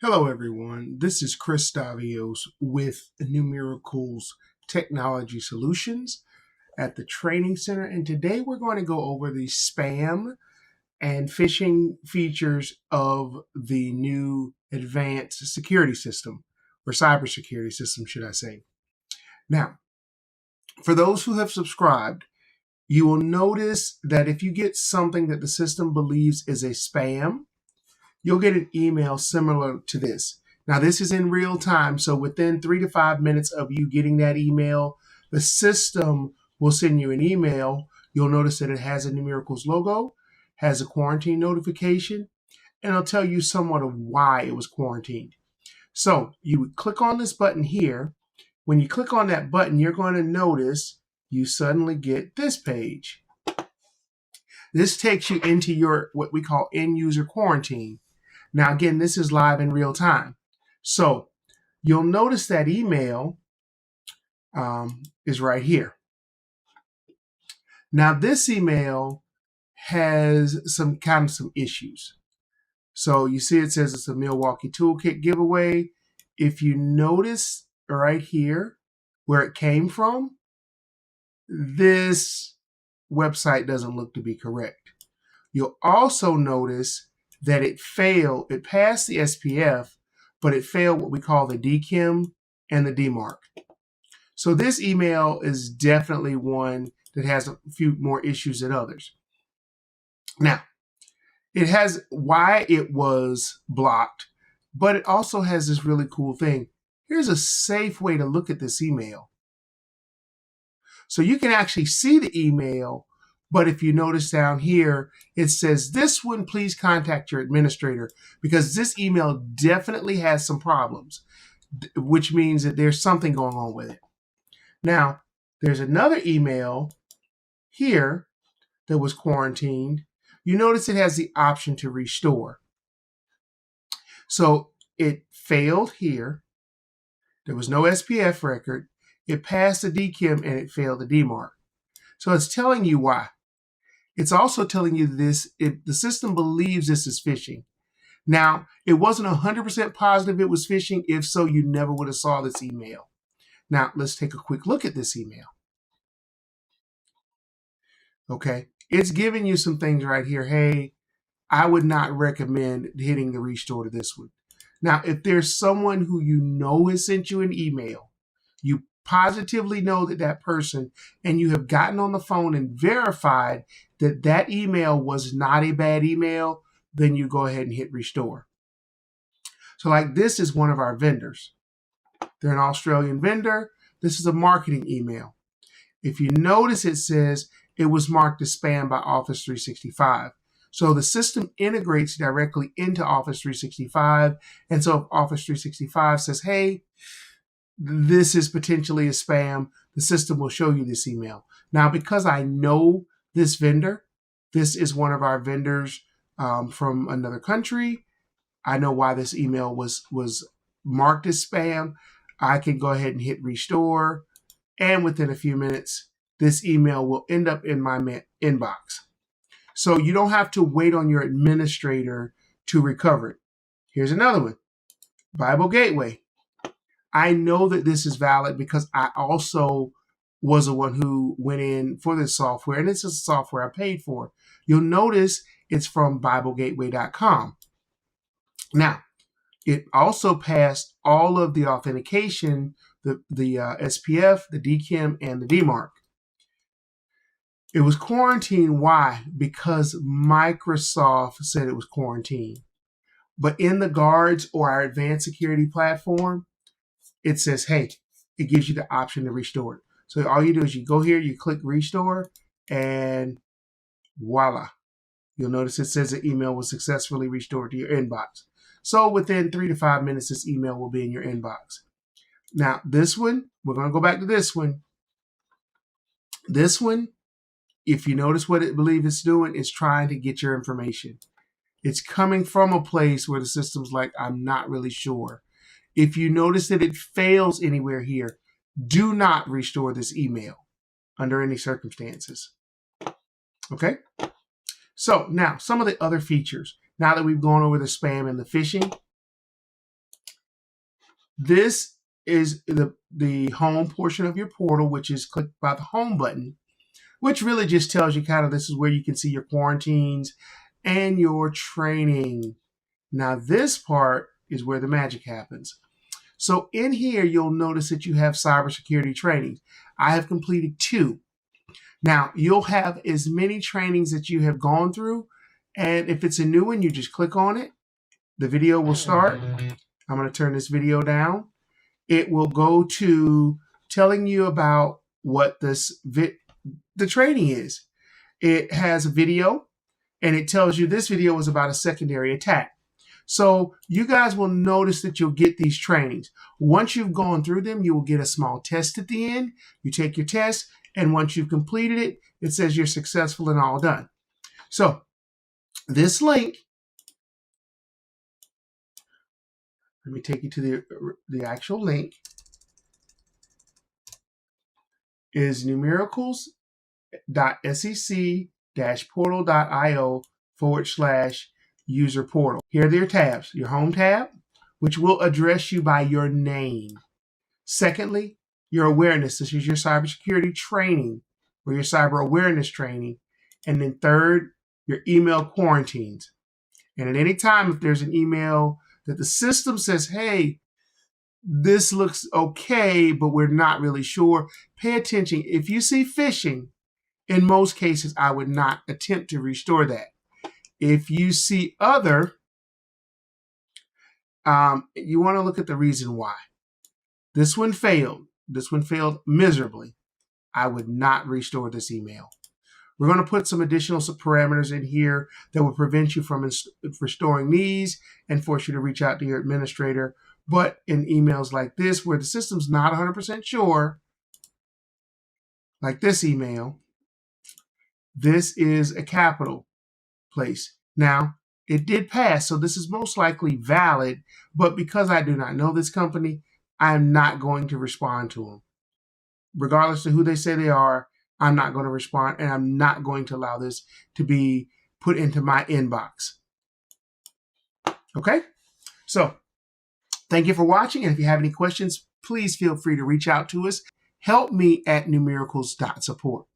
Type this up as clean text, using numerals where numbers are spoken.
Hello everyone, this is Chris Davios with Numericals Technology Solutions at the Training Center, and today we're going to go over the spam and phishing features of the new Advanced Security System, or Cybersecurity System should I say. Now, for those who have subscribed, you will notice that if you get something that the system believes is a spam, you'll get an email similar to this. Now, this is in real time, so within 3 to 5 minutes of you getting that email, the system will send you an email. You'll notice that it has a Numericals logo, has a quarantine notification, and it'll tell you somewhat of why it was quarantined. So you would click on this button here. When you click on that button, you're going to notice you suddenly get this page. This takes you into your what we call end user quarantine. Now, again, this is live in real time. So you'll notice that email is right here. Now, this email has some issues. So you see it says it's a Milwaukee Toolkit giveaway. If you notice right here where it came from, this website doesn't look to be correct. You'll also notice that it passed the SPF, but it failed what we call the DKIM and the DMARC. So this email is definitely one that has a few more issues than others. Now, it has why it was blocked, but it also has this really cool thing. Here's a safe way to look at this email. So you can actually see the email, but if you notice down here, it says this one, please contact your administrator, because this email definitely has some problems, which means that there's something going on with it. Now, there's another email here that was quarantined. You notice it has the option to restore. So it failed here. There was no SPF record. It passed the DKIM and it failed the DMARC. So it's telling you why. It's also telling you this, the system believes this is phishing. Now, it wasn't 100% positive it was phishing. If so, you never would have saw this email. Now, let's take a quick look at this email. Okay, it's giving you some things right here. Hey, I would not recommend hitting the restore to this one. Now, if there's someone who you know has sent you an email, you positively know that person, and you have gotten on the phone and verified that that email was not a bad email, then you go ahead and hit restore. So like this is one of our vendors. They're an Australian vendor. This is a marketing email. If you notice, it says it was marked as spam by Office 365. So the system integrates directly into Office 365. And so if Office 365 says, hey, this is potentially a spam, the system will show you this email. Now, because I know this vendor, this is one of our vendors from another country, I know why this email was marked as spam. I can go ahead and hit restore, and within a few minutes, this email will end up in my inbox. So you don't have to wait on your administrator to recover it. Here's another one, Bible Gateway. I know that this is valid because I also was the one who went in for this software, and this is software I paid for. You'll notice it's from BibleGateway.com. Now, it also passed all of the authentication, the SPF, the DKIM, and the DMARC. It was quarantined. Why? Because Microsoft said it was quarantined. But in the Guardz or our Advanced Security platform, it says, hey, it gives you the option to restore it. So all you do is you go here, you click restore, and voila. You'll notice it says the email was successfully restored to your inbox. So within 3 to 5 minutes, this email will be in your inbox. Now, this one, we're going to go back to this one. This one, if you notice what it believes it's doing, it's trying to get your information. It's coming from a place where the system's like, I'm not really sure. If you notice that it fails anywhere here, do not restore this email under any circumstances. Okay? So now, some of the other features. Now that we've gone over the spam and the phishing, This is the home portion of your portal, which is clicked by the home button, which really just tells you kind of this is where you can see your quarantines and your training. Now this part is where the magic happens. So in here, you'll notice that you have cybersecurity trainings. I have completed 2. Now you'll have as many trainings that you have gone through. And if it's a new one, you just click on it. The video will start. I'm going to turn this video down. It will go to telling you about what the training is. It has a video, and it tells you this video was about a secondary attack. So you guys will notice that you'll get these trainings. Once you've gone through them, you will get a small test at the end. You take your test, and once you've completed it, it says you're successful and all done. So this link, let me take you to the actual link, is numericals.sec-portal.io/user portal. Here are their tabs. Your home tab, which will address you by your name. Secondly, your awareness. This is your cybersecurity training or your cyber awareness training. And then third, your email quarantines. And at any time, if there's an email that the system says, hey, this looks okay, but we're not really sure, pay attention. If you see phishing, in most cases, I would not attempt to restore that. If you see other, you want to look at the reason why. This one failed. This one failed miserably. I would not restore this email. We're going to put some additional parameters in here that will prevent you from restoring these and force you to reach out to your administrator. But in emails like this, where the system's not 100% sure, like this email, this is a capital place. Now, it did pass, so this is most likely valid, but because I do not know this company, I'm not going to respond to them. Regardless of who they say they are, I'm not going to respond, and I'm not going to allow this to be put into my inbox. Okay? So, thank you for watching, and if you have any questions, please feel free to reach out to us. Help me at numericals.support.